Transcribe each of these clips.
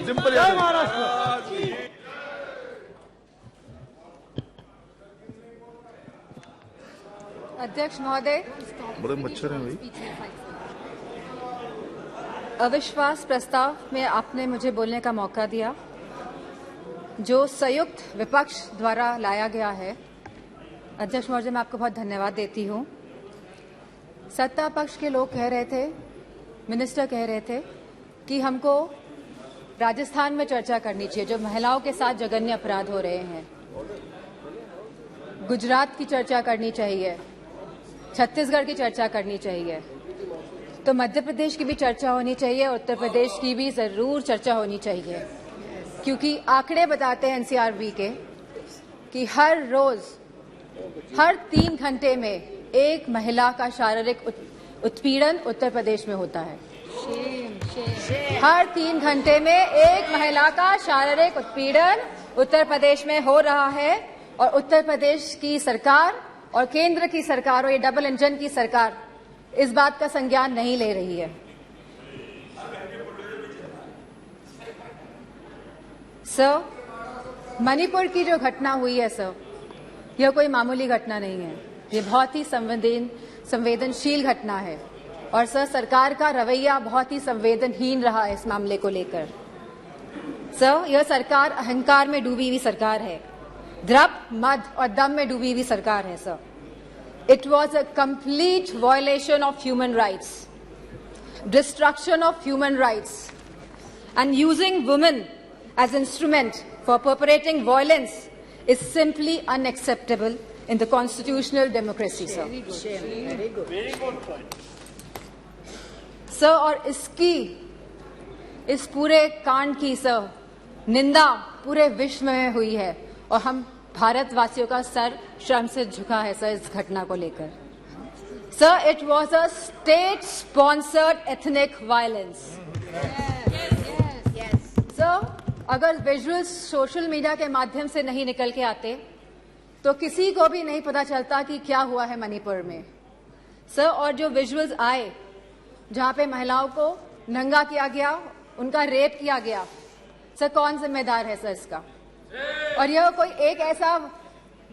Simple Maharashtra. अध्यक्ष महोदय, बड़े मच्छर हैं भाई। अविश्वास प्रस्ताव में आपने मुझे बोलने का मौका दिया, जो संयुक्त विपक्ष द्वारा लाया गया है। अध्यक्ष महोदय, मैं आपको बहुत धन्यवाद देती हूँ। सत्ता पक्ष के लोग कह रहे थे, मिनिस्टर कह रहे थे कि हमको राजस्थान में चर्चा करनी चाहिए, जो महिलाओं के साथ जघन्य अपराध हो रहे हैं। गुजरात की चर्चा करनी चाहिए, छत्तीसगढ़ की चर्चा करनी चाहिए, तो मध्य प्रदेश की भी चर्चा होनी चाहिए, उत्तर प्रदेश की भी जरूर चर्चा होनी चाहिए, क्योंकि आंकड़े बताते हैं एनसीआरबी के कि हर रोज हर 3 घंटे में एक महिला का शारीरिक उत्पीड़न उत्तर प्रदेश में होता है। हर 3 घंटे में एक महिला का शारीरिक उत्पीड़न उत्तर प्रदेश में हो रहा है, और उत्तर प्रदेश की सरकार और केंद्र की सरकार और ये डबल इंजन की सरकार इस बात का संज्ञान नहीं ले रही है। सर, मणिपुर की जो घटना हुई है सर, यह कोई मामूली घटना नहीं है, ये बहुत ही संवेदनशील घटना है, और सर सरकार का रवैया बहुत ही संवेदनहीन रहा है इस मामले को लेकर। सर, यह सरकार अहंकार में डूबी हुई सरकार है, द्रप, मद और दम में डूबी हुई सरकार है sir. It was a complete violation of human rights, destruction of human rights, and using women as instrument for perpetrating violence is simply unacceptable in the constitutional democracy, sir. Very good point. Sir, और इस पूरे कांड की sir निंदा पूरे विश्व में हुई है, और हम भारतवासियों का सर शर्म से झुका है सर इस घटना को लेकर। Sir, it was a state sponsored ethnic violence. Sir, अगर विजुअल्स सोशल मीडिया के माध्यम से नहीं निकल के आते तो किसी को भी नहीं पता चलता कि क्या हुआ है मणिपुर में। सर, और जो विजुअल्स आए जहां पे महिलाओं को नंगा किया गया, उनका रेप किया गया, सर कौन जिम्मेदार है सर इसका? और यह कोई एक ऐसा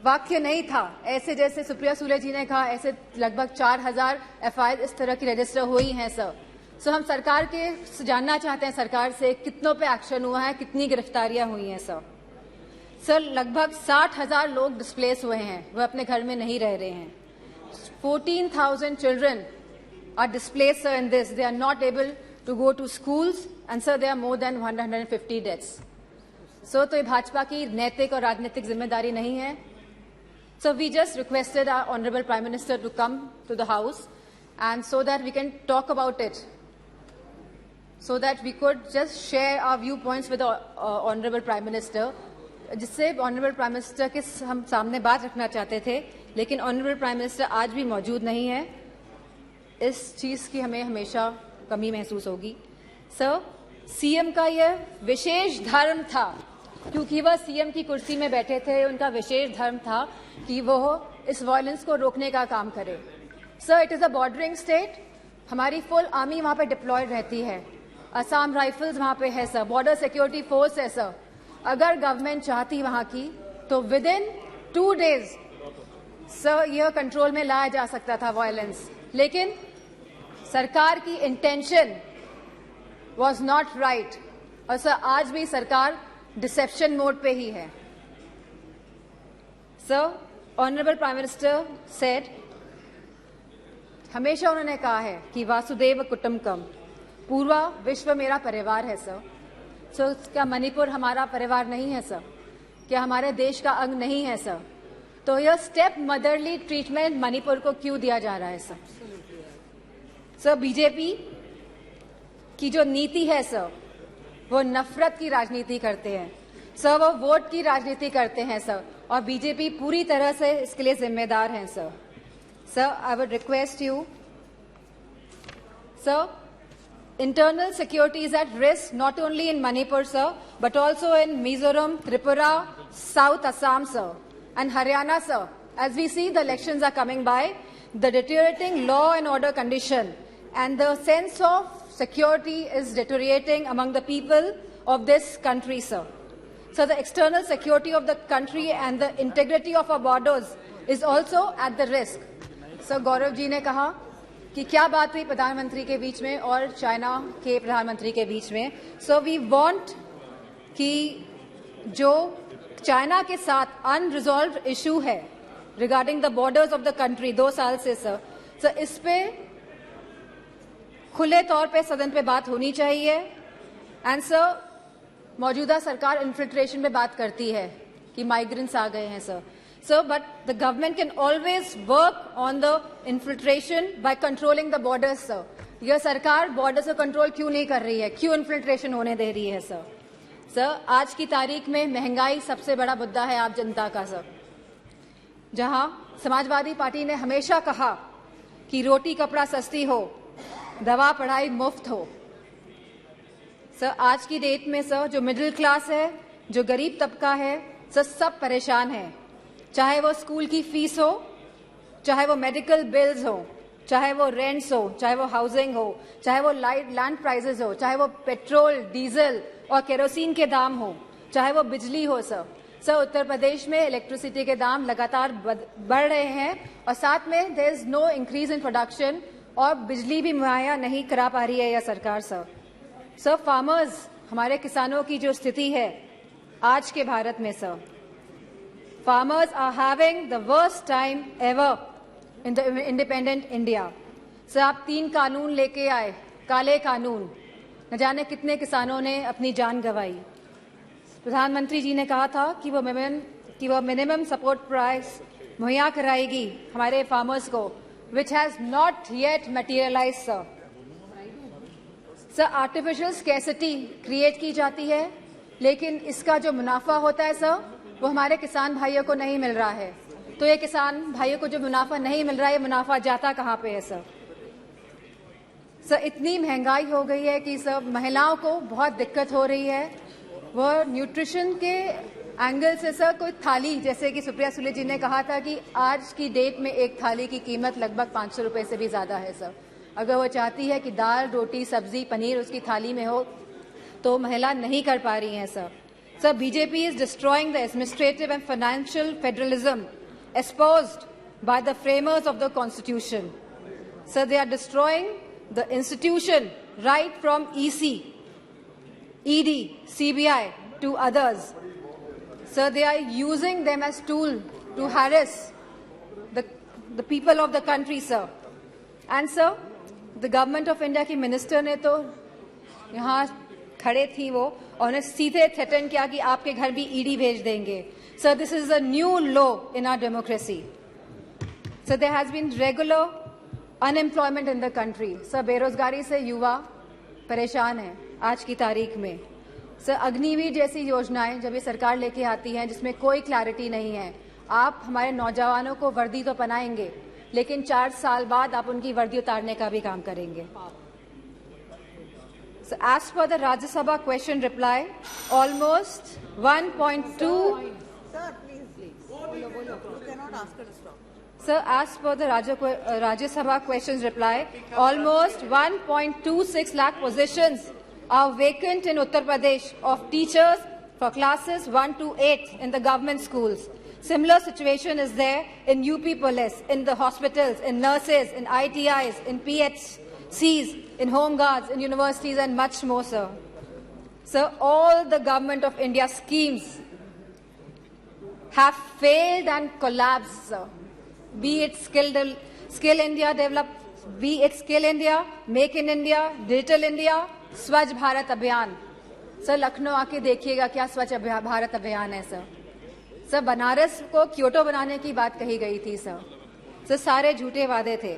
वाक्य नहीं था, ऐसे जैसे सुप्रिया सुले जी ने कहा, ऐसे लगभग 4000 एफआईआर इस तरह की रजिस्टर हुई हैं सर। सो हम सरकार के जानना चाहते हैं सरकार से कितनों पे एक्शन हुआ है, कितनी गिरफ्तारियां हुई हैं सर। सर, लगभग 60,000 लोग डिस्प्लेस हुए हैं, वह अपने घर में नहीं रह रहे हैं। 14,000 children are displace sir in this, they are not able to go to schools, and sir there are more than 150 deaths. So तो ये भाजपा की नैतिक और राजनीतिक जिम्मेदारी नहीं है। So we just requested our honourable prime minister to come to the house, and so that we can talk about it, so that we could just share our viewpoints with the honorable prime minister, जिससे honorable prime minister के हम सामने बात रखना चाहते थे, लेकिन honorable prime minister आज भी मौजूद नहीं है। इस चीज की हमें हमेशा कमी महसूस होगी। सर, सीएम का यह विशेष धर्म था, क्योंकि वह सीएम की कुर्सी में बैठे थे, उनका विशेष धर्म था कि वह इस वायलेंस को रोकने का काम करे। Sir, it is a bordering state, हमारी फुल आर्मी वहां पे डिप्लॉयड रहती है, असम राइफल्स वहां पे है सर, बॉर्डर सिक्योरिटी फोर्स है सर। अगर गवर्नमेंट चाहती वहां की तो विद इन 2 डेज सर यह कंट्रोल में लाया जा सकता था वायलेंस, लेकिन सरकार की इंटेंशन वाज नॉट राइट, और सर आज भी सरकार डिसेप्शन मोड पे ही है। Sir, honourable prime minister said, हमेशा उन्होंने कहा है कि वासुदेव कुटुंबकम, पूरा विश्व मेरा परिवार है सर। सो क्या मणिपुर हमारा परिवार नहीं है सर? क्या हमारे देश का अंग नहीं है सर? तो यह स्टेप मदरली ट्रीटमेंट मणिपुर को क्यों दिया जा रहा है सर? सर, बीजेपी की जो नीति है सर, वो नफरत की राजनीति करते हैं सर, वो वोट की राजनीति करते हैं सर, और बीजेपी पूरी तरह से इसके लिए जिम्मेदार है sir. Sir, I would request you sir, internal security is at risk not only in Manipur, sir, but also in Mizoram, Tripura, South Assam, sir, and Haryana, sir. As we see the elections are coming by, the deteriorating law and order condition and the sense of security is deteriorating among the people of this country, sir. So the external security of the country and the integrity of our borders is also at the risk. So Gaurav ji ने कहा कि क्या बात हुई प्रधानमंत्री के बीच में और चाइना के प्रधानमंत्री के बीच में. सो वी वांट कि जो चाइना के साथ अनरिजॉल्व्ड इशू है regarding the borders of the country 2 साल से सर इस पे खुले तौर पे सदन पे बात होनी चाहिए. एंड सर मौजूदा सरकार इन्फिल्ट्रेशन पे बात करती है कि माइग्रेंट्स आ गए हैं sir. So, but the government can always work on the infiltration by controlling the borders, sir. यह सरकार बॉर्डर से कंट्रोल क्यों नहीं कर रही है, क्यों इन्फिल्ट्रेशन होने दे रही है सर. सर आज की तारीख में महंगाई सबसे बड़ा मुद्दा है आप जनता का सर. जहां समाजवादी पार्टी ने हमेशा कहा कि रोटी कपड़ा सस्ती हो, दवा पढ़ाई मुफ्त हो. सर आज की डेट में सर जो मिडिल क्लास है, जो गरीब तबका है, सर सब परेशान है. चाहे वो स्कूल की फीस हो, चाहे वो मेडिकल बिल्स हो, चाहे वो रेंट्स हो, चाहे वो हाउसिंग हो, चाहे वो लैंड प्राइसेस हो, चाहे वो पेट्रोल डीजल और केरोसिन के दाम हो, चाहे वो बिजली हो सर उत्तर प्रदेश में इलेक्ट्रिसिटी के दाम लगातार बढ़ रहे हैं और साथ में there is no increase in production और बिजली भी मुहैया नहीं करा पा रही है यह सरकार सर फार्मर्स हमारे किसानों की जो स्थिति है आज के भारत में sir, farmers are having the worst time ever in the independent India. Sir आप 3 कानून लेके आए, काले कानून, न जाने कितने किसानों ने अपनी जान गंवाई. प्रधानमंत्री जी ने कहा था कि वो मिनिमम सपोर्ट प्राइस मुहैया कराएगी हमारे फार्मर्स को, which has not yet materialized sir. Sir artificial scarcity create की जाती है, लेकिन इसका जो मुनाफा होता है सर वो हमारे किसान भाइयों को नहीं मिल रहा है. तो ये किसान भाइयों को जो मुनाफा नहीं मिल रहा है, ये मुनाफा जाता कहाँ पे है सर. इतनी महंगाई हो गई है कि सर महिलाओं को बहुत दिक्कत हो रही है. वो न्यूट्रिशन के एंगल से सर कोई थाली, जैसे कि सुप्रिया सुले जी ने कहा था कि आज की डेट में एक थाली की कीमत लगभग 500 रुपए से भी ज्यादा है सर. अगर वो चाहती है कि दाल रोटी सब्जी पनीर उसकी थाली में हो तो महिला नहीं कर पा रही हैं sir. Sir, BJP is destroying the administrative and financial federalism espoused by the framers of the Constitution. Sir, they are destroying the institution right from EC, ED, CBI to others. Sir, they are using them as tool to harass the people of the country, sir. And sir, the government of India की minister ने तो यहाँ खड़े थी वो और उन्हें सीधे थ्रेटन किया कि आपके घर भी ईडी भेज देंगे. Sir this is a new law in our democracy. Sir there has been regular unemployment in the country. Sir बेरोजगारी से युवा परेशान है आज की तारीख में. सर अग्निवीर जैसी योजनाएं जब ये सरकार लेके आती है जिसमें कोई क्लैरिटी नहीं है, आप हमारे नौजवानों को वर्दी तो पहनाएंगे लेकिन 4 साल बाद आप उनकी वर्दी उतारने का भी काम करेंगे. So as per the Rajya Sabha question reply, almost 1.2. Sir, please. You cannot ask her to stop. Sir, as per the Rajya Sabha questions reply, almost 1.26 lakh positions are vacant in Uttar Pradesh of teachers for classes 1 to 8 in the government schools. Similar situation is there in UP Police, in the hospitals, in nurses, in ITIs, in PHCs, in home guards, in universities and much more, sir. Sir, all the government of India schemes have failed and collapsed, sir. Be it Skill India Develop, be it Skill India, Make in India, Digital India, Swachh Bharat Abhiyan. Sir Lucknow आके देखिएगा क्या स्वच्छ भारत अभियान है sir. Sir Banaras को Kyoto बनाने की बात कही गई थी सर सारे झूठे वादे थे.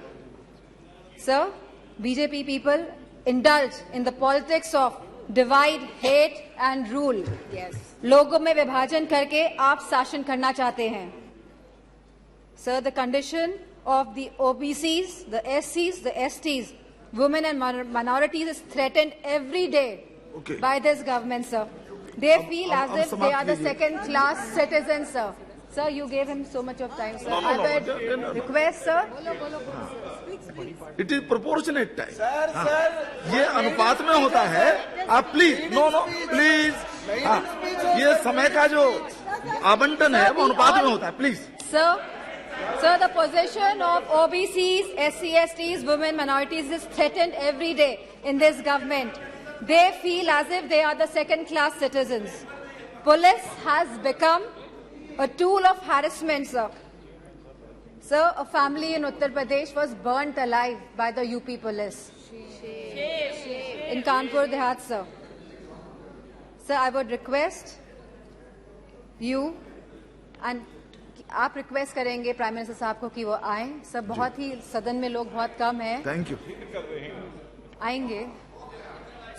Sir BJP people indulge in the politics of divide, hate and rule. Yes. लोगों में विभाजन करके आप शासन करना चाहते हैं. Sir, the condition of the OBCs, the SCs, the STs, women and minorities is threatened every day by this government, sir. They feel as if they are the second-class citizens, sir. Sir, you gave him so much of time, sir. I would request, sir. It is proportionate time. ये अनुपात में होता है। आप please, no please, ये समय का जो आवंटन है वो अनुपात में होता है, please. Sir, the position of OBCs, SC/STs, women, minorities is threatened every day in this government. They feel as if they are the second-class citizens. Police has become a tool of harassment, sir. Sir, a family in Uttar Pradesh was burnt alive by the UP police. In Kanpur Dehat, sir. Sir, I would request you and आप request करेंगे prime minister साहब को कि वो आए। सब बहुत ही सदन में लोग बहुत कम है। Thank you. आएंगे,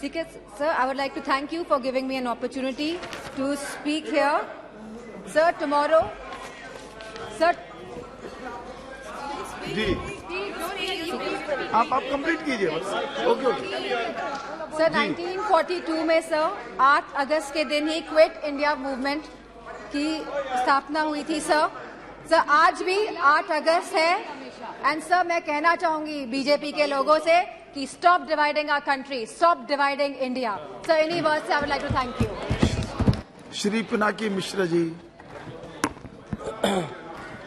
ठीक है sir. I would like to thank you for giving me an opportunity to speak here. Sir, tomorrow sir ji, आप कंप्लीट कीजिए बस। ओके। सर, 1942 में सर 8 अगस्त के दिन ही क्विट इंडिया मूवमेंट की स्थापना हुई थी सर। आज भी 8 अगस्त है। एंड सर, मैं कहना चाहूंगी बीजेपी के लोगों से कि stop dividing our country, stop dividing India. Sir, इन्हीं वर्ड से I would like to thank you. Shri Pinaki Mishra ji.